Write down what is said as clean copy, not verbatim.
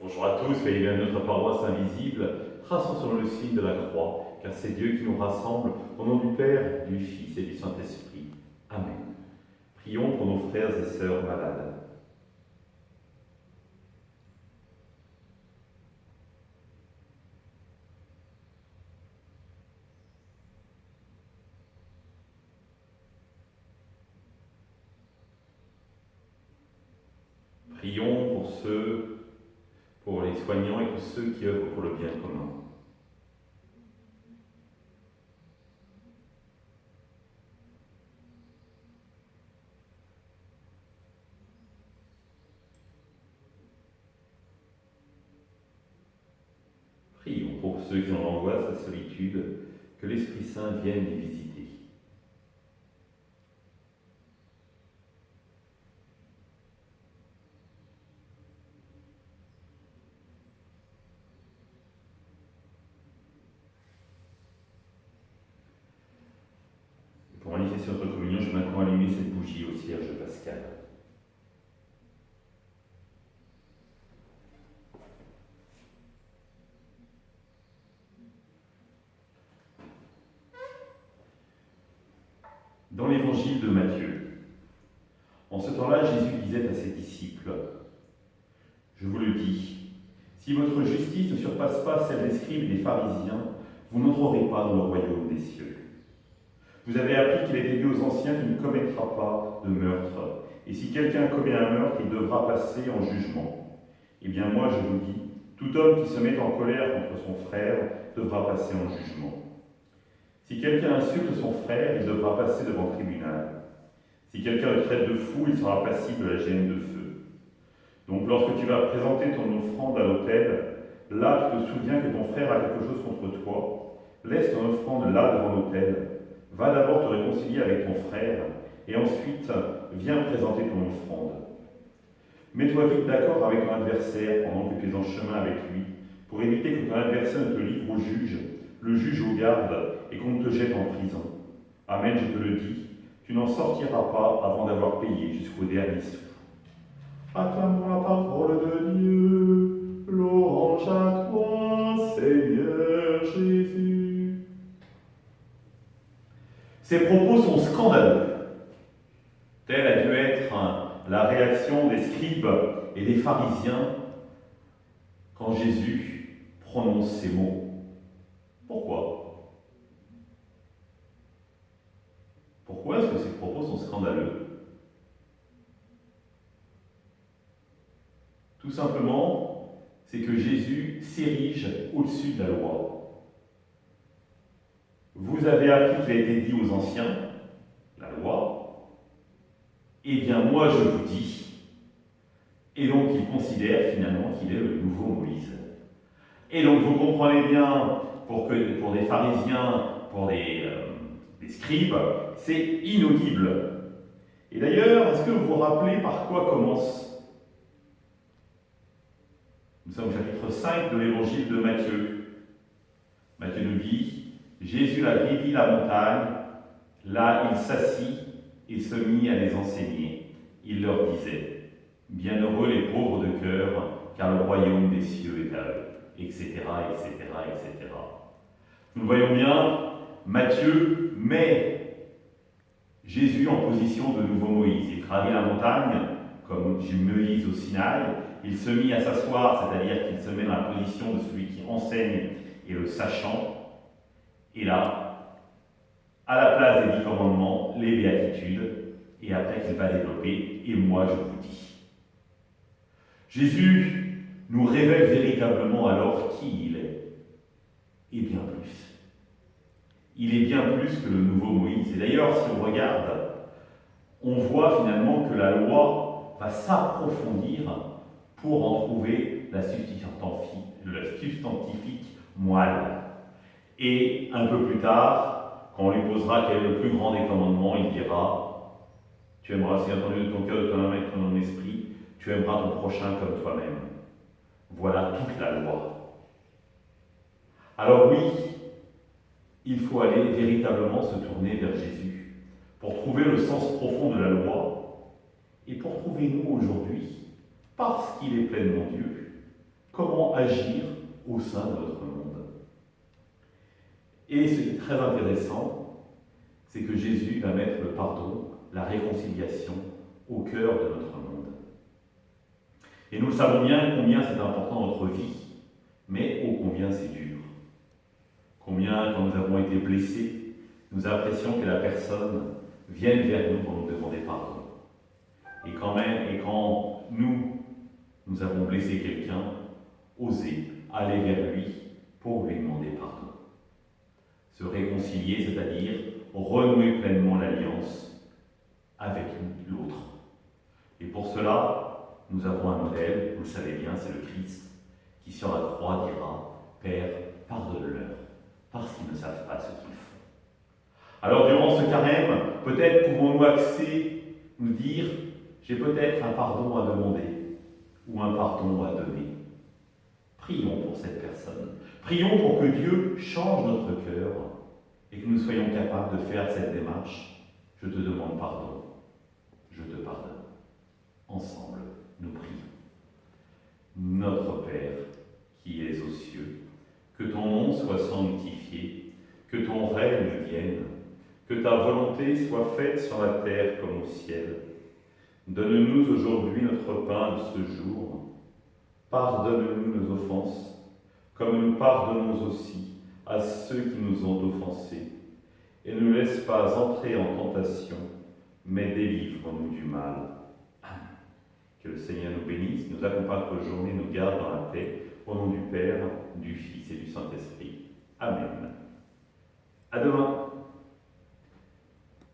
Bonjour à tous, soyez bienvenus à notre paroisse invisible, traçons sur le signe de la croix, car c'est Dieu qui nous rassemble au nom du Père, du Fils et du Saint-Esprit. Amen. Prions pour nos frères et sœurs malades. Prions pour les soignants et pour ceux qui œuvrent pour le bien commun. Prions pour ceux qui ont l'angoisse, la solitude, que l'Esprit Saint vienne les visiter. Pour manifester notre communion, je vais maintenant allumer cette bougie au cierge pascal. Dans l'évangile de Matthieu, en ce temps-là, Jésus disait à ses disciples, « Je vous le dis, si votre justice ne surpasse pas celle des scribes et des pharisiens, vous n'entrerez pas dans le royaume des cieux. Vous avez appris qu'il a été dit aux anciens qu'il ne commettra pas de meurtre, et si quelqu'un commet un meurtre, il devra passer en jugement. Eh bien moi, je vous dis, tout homme qui se met en colère contre son frère devra passer en jugement. Si quelqu'un insulte son frère, il devra passer devant le tribunal. Si quelqu'un le traite de fou, il sera passible de la gêne de feu. Donc lorsque tu vas présenter ton offrande à l'autel, là tu te souviens que ton frère a quelque chose contre toi, laisse ton offrande là devant l'autel, va d'abord te réconcilier avec ton frère, et ensuite viens présenter ton offrande. Mets-toi vite d'accord avec ton adversaire pendant que tu es en chemin avec lui, pour éviter que ton adversaire ne te livre au juge, le juge aux gardes, et qu'on ne te jette en prison. Amen, je te le dis, tu n'en sortiras pas avant d'avoir payé jusqu'au dernier sou. Acclamons la parole de Dieu, louange à toi, Seigneur Jésus. Ces propos sont scandaleux. Telle a dû être la réaction des scribes et des pharisiens quand Jésus prononce ces mots. Pourquoi? Pourquoi est-ce que ces propos sont scandaleux? Tout simplement, c'est que Jésus s'érige au-dessus de la loi. Vous avez appris qu'il a été dit aux anciens, la loi, eh bien moi je vous dis, et donc il considère finalement qu'il est le nouveau Moïse. Et donc vous comprenez bien, pour des pharisiens, pour des scribes, c'est inaudible. Et d'ailleurs, est-ce que vous vous rappelez par quoi commence? Nous sommes au chapitre 5 de l'évangile de Matthieu. Matthieu nous dit, Jésus a gravi la montagne, là il s'assit et se mit à les enseigner. Il leur disait, bienheureux les pauvres de cœur, car le royaume des cieux est à eux, etc., etc., etc. Nous voyons bien, Matthieu met Jésus en position de nouveau Moïse. Il gravit la montagne, comme Moïse au Sinaï. Il se mit à s'asseoir, c'est-à-dire qu'il se met dans la position de celui qui enseigne et le sachant. Et là, à la place des 10 commandements, les béatitudes, et après qu'il va développer, et moi je vous dis. Jésus nous révèle véritablement alors qui il est, et bien plus. Il est bien plus que le nouveau Moïse. Et d'ailleurs, si on regarde, on voit finalement que la loi va s'approfondir pour en trouver la substantifique moelle. Et un peu plus tard, quand on lui posera quel est le plus grand des commandements, il dira « Tu aimeras aussi entendu de ton cœur, de ton âme et de ton esprit, tu aimeras ton prochain comme toi-même. » Voilà toute la loi. Alors oui, il faut aller véritablement se tourner vers Jésus pour trouver le sens profond de la loi et pour trouver nous aujourd'hui, parce qu'il est pleinement Dieu, comment agir au sein de notre monde. Et ce qui est très intéressant, c'est que Jésus va mettre le pardon, la réconciliation au cœur de notre monde. Et nous le savons bien combien c'est important dans notre vie, mais ô combien c'est dur. Combien, quand nous avons été blessés, nous apprécions que la personne vienne vers nous pour nous demander pardon. Et quand nous avons blessé quelqu'un, oser aller vers lui pour lui demander pardon. Se réconcilier, c'est-à-dire renouer pleinement l'alliance avec l'autre. Et pour cela, nous avons un modèle, vous le savez bien, c'est le Christ, qui sur la croix dira « Père, pardonne-leur, parce qu'ils ne savent pas ce qu'ils font. » Alors durant ce carême, peut-être pouvons-nous nous dire « J'ai peut-être un pardon à demander ou un pardon à donner. » Prions pour cette personne. Prions pour que Dieu change notre cœur et que nous soyons capables de faire cette démarche. Je te demande pardon, je te pardonne. Ensemble, nous prions. Notre Père, qui es aux cieux, que ton nom soit sanctifié, que ton règne vienne, que ta volonté soit faite sur la terre comme au ciel. Donne-nous aujourd'hui notre pain de ce jour. Pardonne-nous nos offenses, comme nous pardonnons aussi à ceux qui nous ont offensés. Et ne nous laisse pas entrer en tentation, mais délivre-nous du mal. Amen. Que le Seigneur nous bénisse, nous accompagne notre journée, nous garde dans la paix, au nom du Père, du Fils et du Saint-Esprit. Amen. À demain.